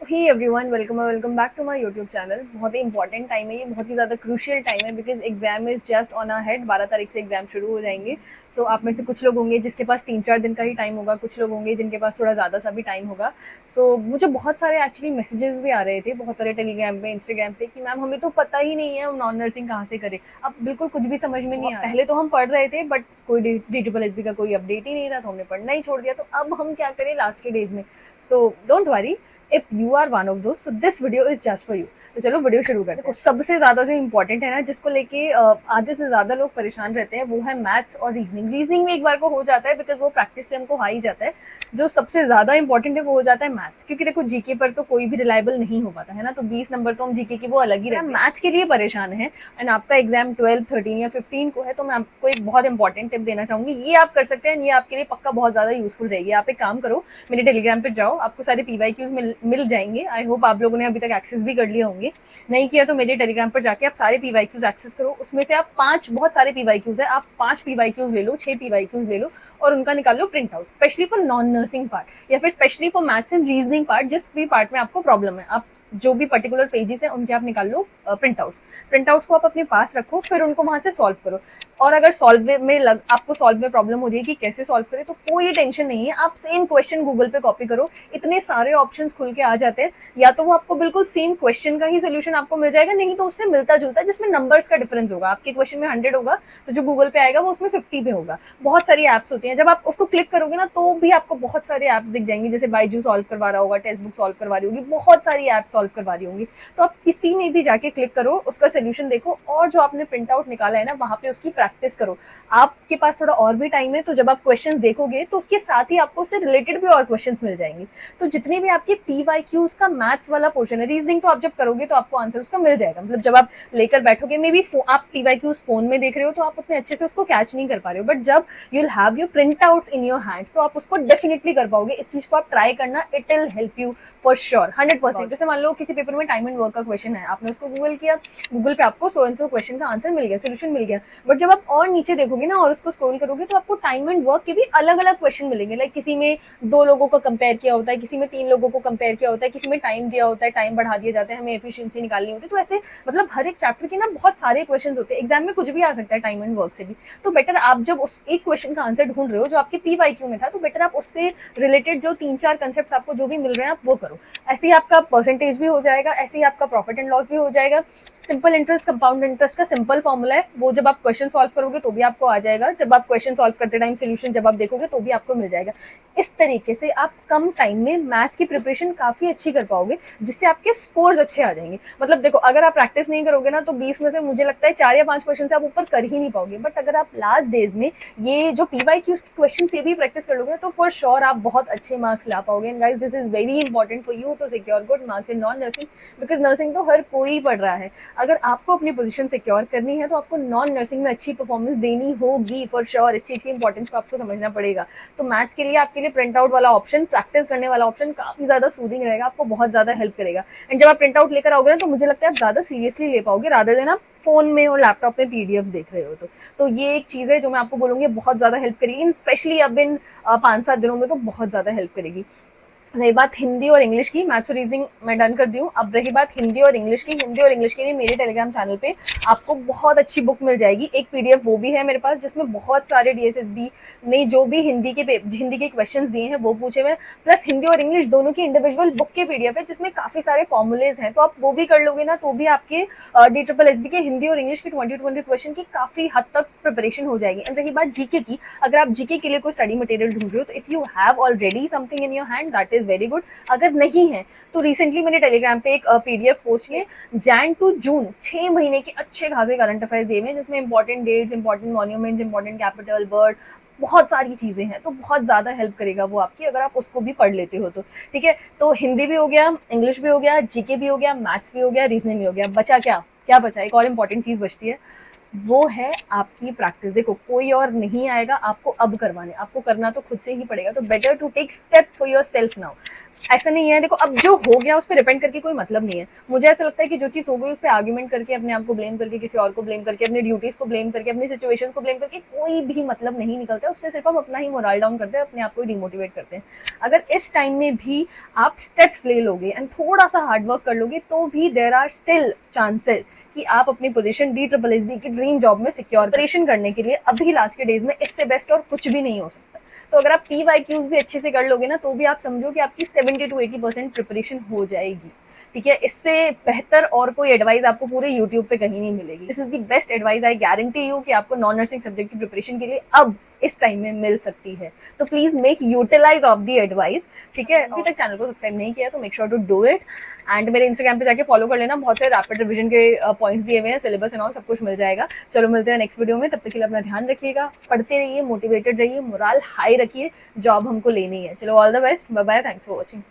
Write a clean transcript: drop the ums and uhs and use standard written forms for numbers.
Hey everyone, welcome back to my YouTube channel. बहुत ही important time है ये, बहुत ही ज़्यादा क्रूशियल टाइम है because exam is just on our head. 12 तारीख से एग्जाम शुरू हो जाएंगे। सो आप में से कुछ लोग होंगे जिसके पास 3-4 दिन का ही टाइम होगा, कुछ लोग होंगे जिनके पास थोड़ा ज़्यादा सा भी टाइम होगा। मुझे बहुत सारे एक्चुअली मैसेजेस भी आ रहे थे, बहुत सारे टेलीग्राम पे, इंस्टाग्राम पे, कि मैम हमें तो पता ही नहीं है हम नॉन नर्सिंग कहाँ से करें। अब बिल्कुल कुछ भी समझ में नहीं आ रहा। पहले तो हम पढ़ रहे थे बट कोई DSSB का कोई अपडेट ही नहीं था, तो हमने पढ़ना ही छोड़ दिया। तो अब हम क्या करें लास्ट के डेज में? So don't worry, if you are one of दोस्त, so this video is just for you. तो चलो वीडियो शुरू करते हैं। सबसे ज्यादा जो इंपॉर्टेंट है ना, जिसको लेके आधे से ज्यादा लोग परेशान रहते हैं, वो है मैथ्स और रीजनिंग। रीजनिंग में एक बार को हो जाता है बिकॉज वो प्रैक्टिस से हमको आ ही जाता है। जो सबसे ज्यादा इंपॉर्टेंट है वो हो जाता है मैथ्स, क्योंकि देखो जीके पर तो कोई भी रिलायबल नहीं हो पाता है ना, तो 20 नंबर तो हम जीके की वो अलग ही रहते हैं। मैथ्स के लिए परेशान है एंड आपका एग्जाम 12, 13 या 15 को है, तो मैं आपको एक बहुत इंपॉर्टेंट टिप देना चाहूंगी। ये आप कर सकते हैं, ये आपके लिए पक्का बहुत ज्यादा यूजफुल रहेगी। आप एक काम करो, मेरे टेलीग्राम पर जाओ, आपको सारे PYQs मिल जाएंगे। आई होप आप लोगों ने अभी तक एक्सेस भी कर लिए होंगे। नहीं किया तो मेरे टेलीग्राम पर जाके आप सारे PYQs एक्सेस करो। उसमें से आप 5, बहुत सारे PYQs है, आप 5 PYQs ले लो, 6 PYQs ले लो और उनका निकाल लो print out, specially for non nursing part या फिर specially for maths and reasoning part. जिस भी पार्ट में आपको प्रॉब्लम है, आप जो भी पर्टिकुलर पेजेस है उनके आप निकाल लो प्रिंट आउट्स को आप अपने पास रखो, फिर उनको वहां से सॉल्व करो। और अगर आपको सॉल्व में प्रॉब्लम हो रही है कि कैसे सॉल्व करें, तो कोई टेंशन नहीं है, आप सेम क्वेश्चन गूगल पे कॉपी करो। इतने सारे ऑप्शंस खुल के आ जाते हैं, या तो वो आपको बिल्कुल सेम क्वेश्चन का ही सोल्यूशन आपको मिल जाएगा, नहीं तो उससे मिलता जुलता, जिसमें नंबर्स का डिफरेंस होगा। आपके क्वेश्चन में 100 होगा तो जो गूगल पे आएगा वो उसमें 50 पे होगा। बहुत सारी एप्स होती हैं, जब आप उसको क्लिक करोगे ना तो भी आपको बहुत सारे एप्स दिख जाएंगी, जैसे बायजू सॉल्व करवा रहा होगा, टेक्स्ट बुक सॉल्व करवा रही होगी, बहुत सारी ऐप सॉल्व करवा रही होंगी। तो आप किसी में भी जाके क्लिक करो, उसका सोल्यूशन देखो और जो आपने प्रिंट आउट निकाला है ना, वहां पे उसकी प्रैक्टिस करो। आपके पास थोड़ा और भी टाइम है, तो जब आप क्वेश्चन देखोगे तो उसके साथ ही आपको उससे रिलेटेड भी और क्वेश्चन मिल जाएंगे। तो जितने भी आपके PYQs का मैथ्स वाला पोर्शन है, रीजनिंग तो आप जब करोगे तो आपको आंसर उसका मिल जाएगा। मतलब जब आप लेकर बैठोगे, मे बी आप PYQs फोन में देख रहे हो तो आप उतने अच्छे से उसको कैच नहीं कर पा रहे हो, बट जब you will have your print outs in your hands तो आप उसको डेफिनेटली कर पाओगे। इस चीज को आप ट्राई करना, it will help you for sure 100%। जैसे मान लो किसी पेपर में टाइम एंड वर्क का क्वेश्चन है, आपने उसको गूगल किया, गूगल पे आपको सो एंड सो क्वेश्चन का आंसर मिल गया, सोल्यूशन मिल गया। बट जब आप और नीचे देखोगे ना और उसको स्क्रॉल करोगे तो आपको टाइम एंड वर्क के भी अलग अलग क्वेश्चन मिलेंगे। लाइक किसी में 2 लोगों को कंपेयर किया होता है, किसी में 3 लोगों को कंपेयर किया होता है, किसी में टाइम दिया होता है, टाइम बढ़ा दिया जाता है, हमें एफिशिएंसी निकालनी होती है। तो ऐसे मतलब हर एक चैप्टर के ना बहुत सारे क्वेश्चन होते हैं, एग्जाम में कुछ भी आ सकता है टाइम एंड वर्क से भी। तो बेटर आप जब उस एक क्वेश्चन का आंसर ढूंढ रहे हो जो आपके PYQ में था, तो बेटर आप उससे रिलेटेड जो 3-4 कंसेप्ट आपको जो भी मिल रहे हैं आप वो करो। ऐसे ही आपका परसेंटेज भी हो जाएगा, ऐसे ही आपका प्रॉफिट एंड लॉस भी हो जाएगा। सिंपल इंटरेस्ट, कंपाउंड इंटरेस्ट का सिंपल फॉर्मूला है, वो जब आप क्वेश्चन सॉल्व करोगे तो भी आपको आ जाएगा, जब आप क्वेश्चन सॉल्व करते टाइम सोल्यूशन जब आप देखोगे तो भी आपको मिल जाएगा। इस तरीके से आप कम टाइम में मैथ्स की प्रिपरेशन काफी अच्छी कर पाओगे, जिससे आपके स्कोर्स अच्छे आ जाएंगे। मतलब देखो, अगर आप प्रैक्टिस नहीं करोगे ना तो 20 में से मुझे लगता है 4 या 5 क्वेश्चन से आप ऊपर कर ही नहीं पाओगे। बट अगर आप लास्ट डेज में ये जो PYQs के क्वेश्चन से भी प्रैक्टिस कर लोगे तो फॉर श्योर आप बहुत अच्छे मार्क्स ला पाओगे। And guys, this is very important for you to secure good marks in non nursing, because nursing तो हर कोई पढ़ रहा है। अगर आपको अपनी पोजीशन सिक्योर करनी है तो आपको नॉन नर्सिंग में अच्छी परफॉर्मेंस देनी होगी फॉर श्योर। इस चीज की इंपॉर्टेंस को आपको समझना पड़ेगा। तो मैथ्स के लिए आपके लिए प्रिंट आउट वाला ऑप्शन, प्रैक्टिस करने वाला ऑप्शन काफी ज्यादा सूदिंग रहेगा, आपको बहुत ज्यादा हेल्प करेगा। एंड जब आप प्रिंट आउट लेकर आओगे ना तो मुझे लगता है आप ज्यादा सीरियसली ले पाओगे, रादर देन आप फोन में और लैपटॉप में PDF देख रहे हो। तो ये एक चीज है जो मैं आपको बोलूंगी बहुत ज्यादा हेल्प करेगी, स्पेशली अब इन 5-7 दिनों में तो बहुत ज्यादा हेल्प करेगी। रही बात हिंदी और इंग्लिश की, मैथ्स और रीजनिंग मैं डन कर दी हूँ। अब रही बात हिंदी और इंग्लिश की, हिंदी और इंग्लिश के लिए मेरे टेलीग्राम चैनल पे आपको बहुत अच्छी बुक मिल जाएगी। एक PDF वो भी है मेरे पास, जिसमें बहुत सारे DSSB ने जो भी हिंदी के क्वेश्चंस दिए हैं वो पूछे हुए, प्लस हिंदी और इंग्लिश दोनों की इंडिविजुअल बुक के PDF है, जिसमें काफी सारे फॉर्मुलेज हैं। तो आप वो भी कर लोगे ना तो भी आपके DSSB के हिंदी और इंग्लिश के 20 क्वेश्चन की काफी हद तक प्रिपरेशन हो जाएगी। एंड रही बात जीके की, अगर आप जीके के लिए कोई स्टडी मटेरियल ढूंढ रहे हो तो if you have already something in your hand that is very good. अगर नहीं है तो रिसेंटली मैंने टेलीग्राम पे एक PDF पोस्ट किए, जैन टू जून 6 महीने के अच्छे खासे करंट अफेयर्स दिए हुए, जिसमें important dates, important monuments, important capital word, बहुत सारी चीजें हैं। तो बहुत ज्यादा हेल्प करेगा वो आपकी, अगर आप उसको भी पढ़ लेते हो तो। ठीक है, तो हिंदी भी हो गया, इंग्लिश भी हो गया, जीके भी हो गया, मैथ्स भी हो गया, रीजनिंग भी हो गया। बचा क्या? क्या बचा? एक और इंपॉर्टेंट चीज बचती है, वो है आपकी प्रैक्टिस। देखो, कोई और नहीं आएगा आपको अब करवाने, आपको करना तो खुद से ही पड़ेगा। तो better to take step for yourself now. ऐसा नहीं है, देखो अब जो हो गया उस पर डिपेंड करके कोई मतलब नहीं है। मुझे ऐसा लगता है कि जो चीज हो गई उस पर आर्ग्यूमेंट करके, अपने आप को ब्लेम करके, किसी और को ब्लेम करके, अपनी ड्यूटीज को ब्लेम करके, अपनी सिचुएशन को ब्लेम करके कोई भी मतलब नहीं निकलता है। उससे सिर्फ हम अपना ही मोरल डाउन करते हैं, अपने आप को डिमोटिवेट करते हैं। अगर इस टाइम में भी आप स्टेप्स ले लोगे एंड थोड़ा सा हार्डवर्क कर लोगे तो भी देर आर स्टिल चांसेस कि आप अपनी पोजीशन DSSB की ड्रीम जॉब में सिक्योर प्रिपरेशन करने के लिए अभी लास्ट के डेज में इससे बेस्ट और कुछ भी नहीं हो सकता। तो अगर आप PYQs भी अच्छे से कर लोगे ना तो भी आप समझो कि आपकी 70 to 80% प्रिपरेशन हो जाएगी। ठीक है, इससे बेहतर और कोई एडवाइस आपको पूरे यूट्यूब पे कहीं नहीं मिलेगी। This is the best advice, I guarantee you कि आपको नॉन नर्सिंग सब्जेक्ट की प्रिपरेशन के लिए अब इस टाइम में मिल सकती है। तो please make utilize of the advice. ठीक है, अभी तक चैनल को सब्सक्राइब नहीं किया तो make sure to do it and मेरे इंस्टाग्राम पे जाके फॉलो कर लेना। बहुत सारे रैपिड रिविजन के पॉइंट्स दिए हुए हैं, सिलेबस एंड ऑल सब कुछ मिल जाएगा। चलो मिलते हैं नेक्स्ट वीडियो में, तब तक के लिए अपना ध्यान रखिएगा, पढ़ते रहिए, मोटिवेटेड रहिए, मोरल हाई रखिए, जॉब हमको लेनी है। चलो all the best, bye bye, thanks for watching.